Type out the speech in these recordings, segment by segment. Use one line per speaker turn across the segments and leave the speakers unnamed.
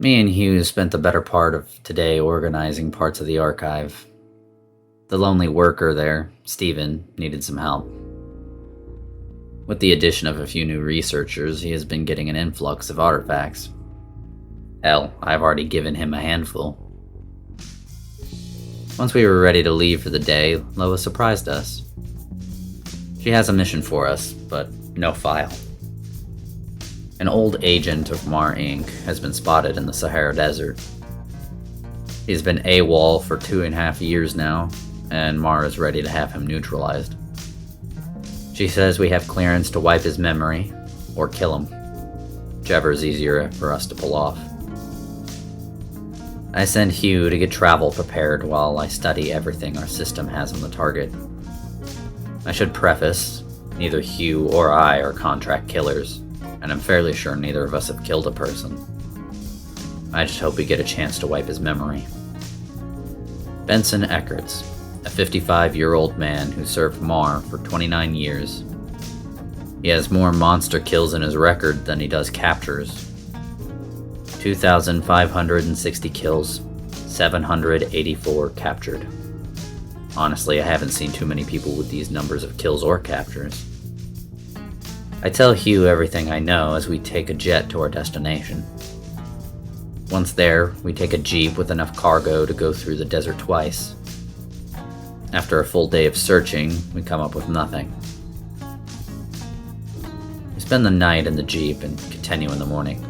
Me and Hugh spent the better part of today organizing parts of the archive. The lonely worker there, Stephen, needed some help. With the addition of a few new researchers, he has been getting an influx of artifacts. Hell, I've already given him a handful. Once we were ready to leave for the day, Lois surprised us. She has a mission for us, but no file. An old agent of Mar Inc. has been spotted in the Sahara Desert. He's been AWOL for 2.5 years now, and Mar is ready to have him neutralized. She says we have clearance to wipe his memory, or kill him, whichever is easier for us to pull off. I send Hugh to get travel prepared while I study everything our system has on the target. I should preface, neither Hugh or I are contract killers, and I'm fairly sure neither of us have killed a person. I just hope we get a chance to wipe his memory. Benson Eckerts, a 55-year-old man who served Mar for 29 years. He has more monster kills in his record than he does captures. 2,560 kills, 784 captured. Honestly, I haven't seen too many people with these numbers of kills or captures. I tell Hugh everything I know as we take a jet to our destination. Once there, we take a jeep with enough cargo to go through the desert twice. After a full day of searching, we come up with nothing. We spend the night in the jeep and continue in the morning.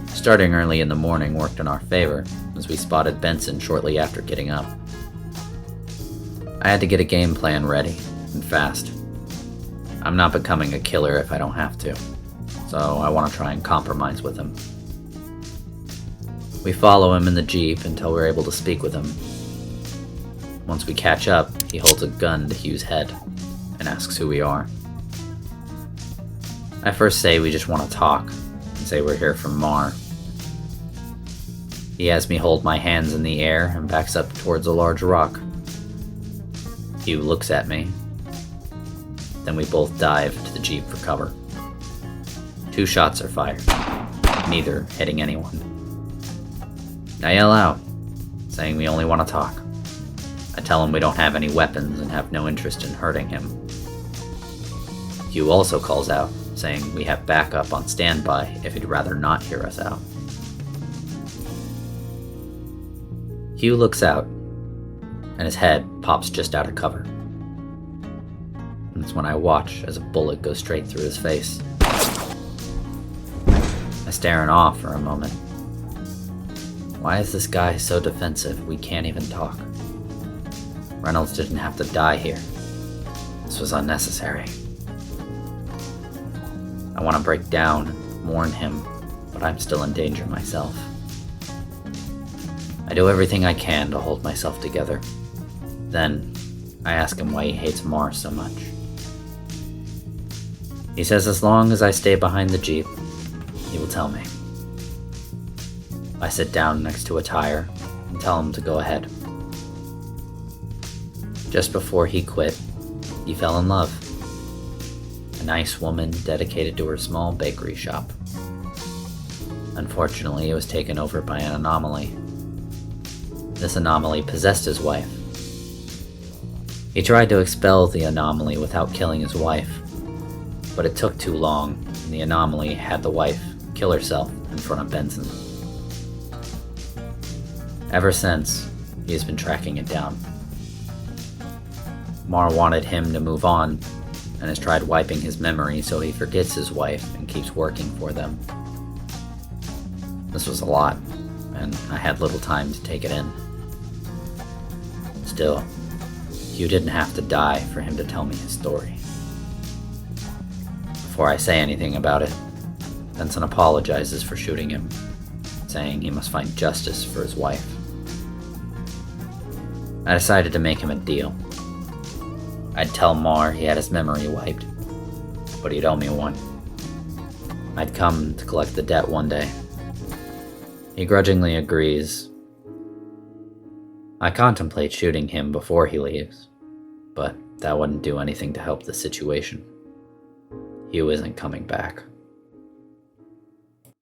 Starting early in the morning worked in our favor, as we spotted Benson shortly after getting up. I had to get a game plan ready, and fast. I'm not becoming a killer if I don't have to, so I want to try and compromise with him. We follow him in the jeep until we're able to speak with him. Once we catch up, he holds a gun to Hugh's head and asks who we are. I first say we just want to talk, and say we're here from Mar. He has me hold my hands in the air and backs up towards a large rock. Hugh looks at me. Then we both dive to the jeep for cover. 2 shots are fired, neither hitting anyone. I yell out, saying we only want to talk. I tell him we don't have any weapons and have no interest in hurting him. Hugh also calls out, saying we have backup on standby if he'd rather not hear us out. Hugh looks out, and his head pops just out of cover. And it's when I watch as a bullet goes straight through his face. I stare in awe for a moment. Why is this guy so defensive we can't even talk? Reynolds didn't have to die here. This was unnecessary. I want to break down and warn him, but I'm still in danger myself. I do everything I can to hold myself together. Then, I ask him why he hates Mar so much. He says as long as I stay behind the jeep, he will tell me. I sit down next to a tire and tell him to go ahead. Just before he quit, he fell in love. A nice woman dedicated to her small bakery shop. Unfortunately, it was taken over by an anomaly. This anomaly possessed his wife. He tried to expel the anomaly without killing his wife, but it took too long, and the anomaly had the wife kill herself in front of Benson. Ever since, he has been tracking it down. Mar wanted him to move on, and has tried wiping his memory so he forgets his wife and keeps working for them. This was a lot, and I had little time to take it in. Still, Hugh didn't have to die for him to tell me his story. Before I say anything about it, Benson apologizes for shooting him, saying he must find justice for his wife. I decided to make him a deal. I'd tell Mar he had his memory wiped, but he'd owe me one. I'd come to collect the debt one day. He grudgingly agrees. I contemplate shooting him before he leaves, but that wouldn't do anything to help the situation. Hugh isn't coming back.